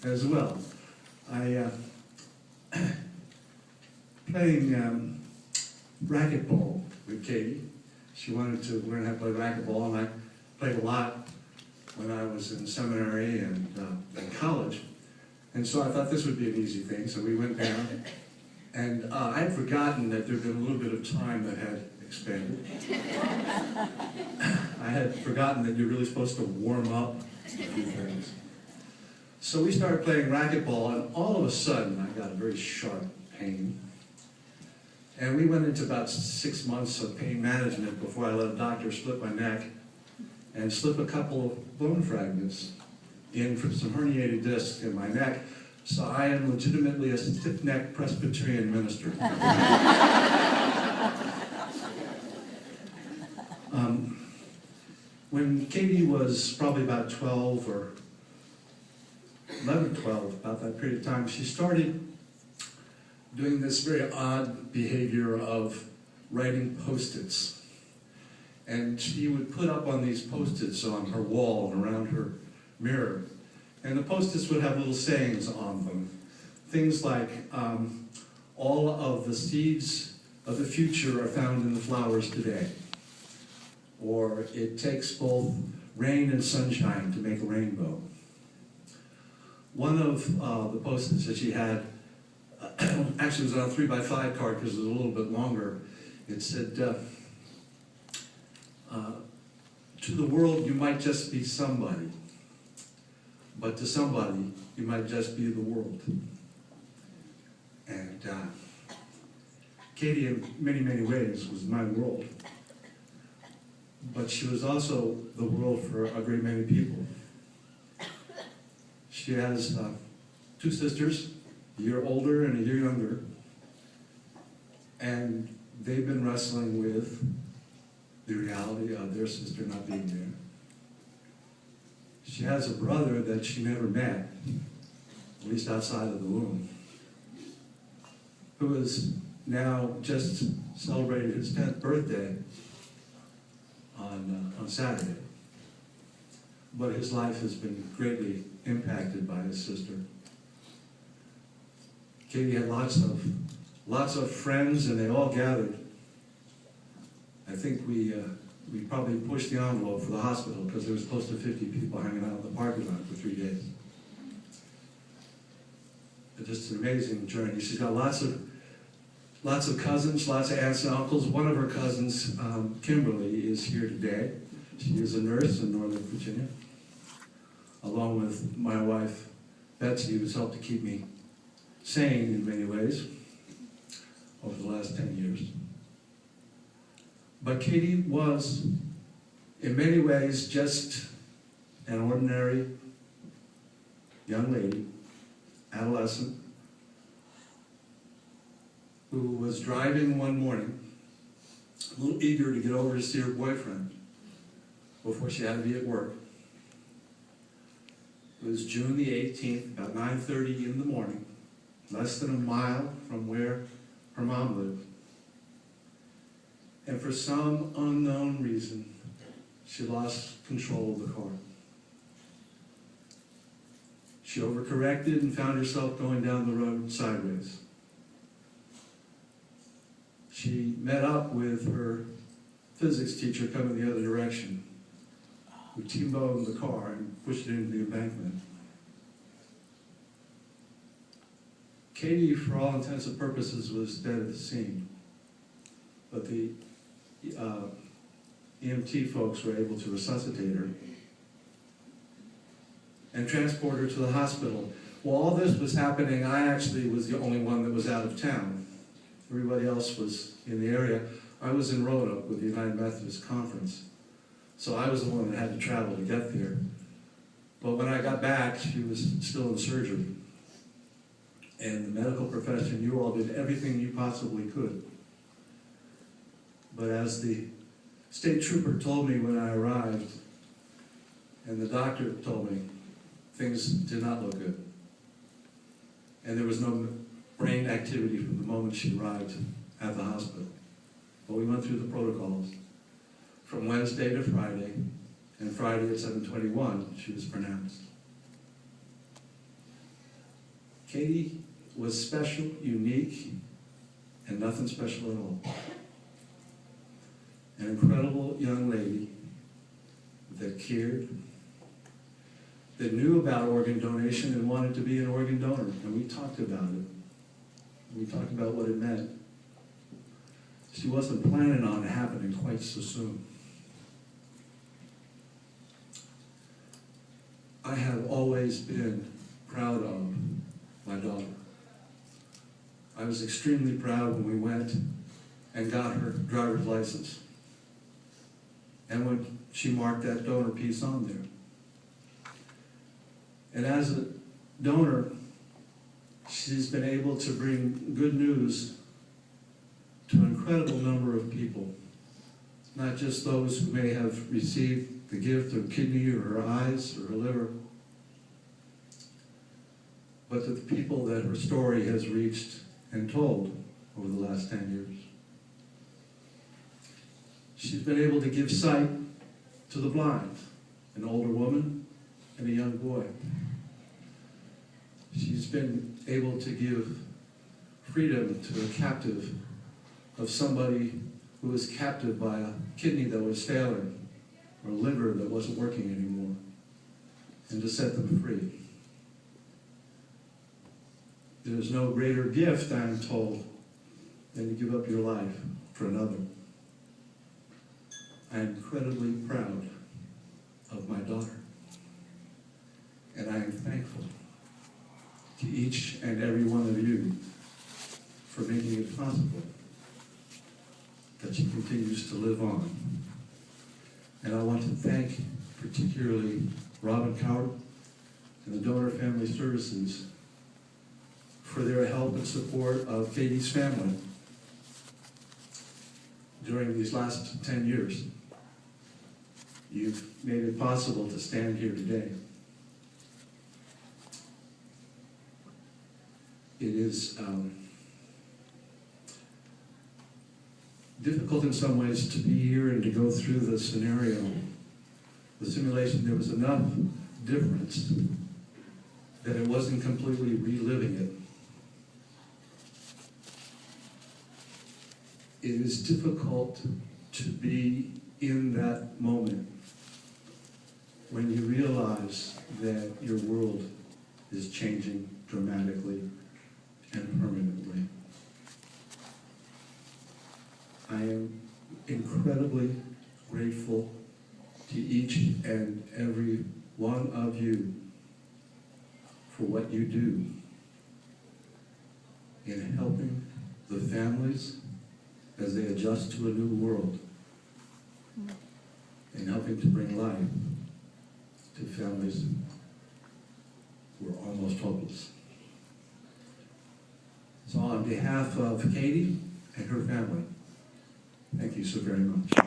as well. I playing racquetball with Katie. She wanted to learn how to play racquetball, and I played a lot when I was in seminary and in college. And so I thought this would be an easy thing, so we went down. And I had forgotten that there had been a little bit of time that had expanded. I had forgotten that you're really supposed to warm up a few things. So we started playing racquetball, and all of a sudden I got a very sharp pain. And we went into about 6 months of pain management before I let a doctor split my neck and slip a couple of bone fragments in from some herniated discs in my neck. So I am legitimately a stiff-necked Presbyterian minister. When Katie was probably about 12 or 11, 12, about that period of time, she started doing this very odd behavior of writing Post-its. And she would put up on these Post-its on her wall and around her mirror. And the Post-its would have little sayings on them. Things like, all of the seeds of the future are found in the flowers today. Or it takes both rain and sunshine to make a rainbow. One of the Post-its that she had actually was on a 3x5 card because it was a little bit longer. It said, to the world you might just be somebody, but to somebody you might just be the world. And Katie, in many, many ways, was my world. But she was also the world for a great many people. She has 2 sisters, a year older and a year younger, and they've been wrestling with the reality of their sister not being there. She has a brother that she never met, at least outside of the womb, who is now just celebrated his 10th birthday on Saturday. But his life has been greatly impacted by his sister. Katie had lots of friends, and they all gathered. I think we probably pushed the envelope for the hospital because there was close to 50 people hanging out in the parking lot for 3 days. It's just an amazing journey. She's got lots of cousins, lots of aunts and uncles. One of her cousins, Kimberly, is here today. She is a nurse in Northern Virginia, along with my wife, Betsy, who's helped to keep me sane in many ways over the last 10 years. But Katie was, in many ways, just an ordinary young lady, adolescent, who was driving one morning, a little eager to get over to see her boyfriend before she had to be at work. It was June the 18th, about 9:30 in the morning, less than a mile from where her mom lived. And for some unknown reason, she lost control of the car. She overcorrected and found herself going down the road sideways. She met up with her physics teacher coming the other direction, who T-boned the car and pushed it into the embankment. Katie, for all intents and purposes, was dead at the scene. But the EMT folks were able to resuscitate her and transport her to the hospital. While all this was happening, I actually was the only one that was out of town. Everybody else was in the area. I was in Roanoke with the United Methodist Conference. So I was the one that had to travel to get there. But when I got back, she was still in surgery. And the medical profession, you all did everything you possibly could. But as the state trooper told me when I arrived, and the doctor told me, things did not look good. And there was no brain activity from the moment she arrived at the hospital. But we went through the protocols. From Wednesday to Friday, and Friday at 7:21, she was pronounced. Katie was special, unique, and nothing special at all. An incredible young lady that cared, that knew about organ donation and wanted to be an organ donor. And we talked about it. We talked about what it meant. She wasn't planning on it happening quite so soon. I have always been proud of my daughter. I was extremely proud when we went and got her driver's license. And when she marked that donor piece on there. And as a donor, she's been able to bring good news to an incredible number of people. Not just those who may have received the gift of kidney or her eyes or her liver, but to the people that her story has reached and told over the last 10 years. She's been able to give sight to the blind, an older woman and a young boy. She's been able to give freedom to a captive of somebody who was captive by a kidney that was failing or a liver that wasn't working anymore, and to set them free. There's no greater gift, I am told, than to give up your life for another. I am incredibly proud of my daughter, and I am thankful to each and every one of you for making it possible that she continues to live on. And I want to thank particularly Robin Coward and the Donor Family Services for their help and support of Katie's family during these last 10 years. You've made it possible to stand here today. It is difficult in some ways to be here and to go through the scenario, the simulation. There was enough difference that it wasn't completely reliving it. It is difficult to be in that moment when you realize that your world is changing dramatically and permanently. I am incredibly grateful to each and every one of you for what you do in helping the families as they adjust to a new world, and helping to bring life to families who are almost hopeless. So on behalf of Katie and her family, thank you so very much.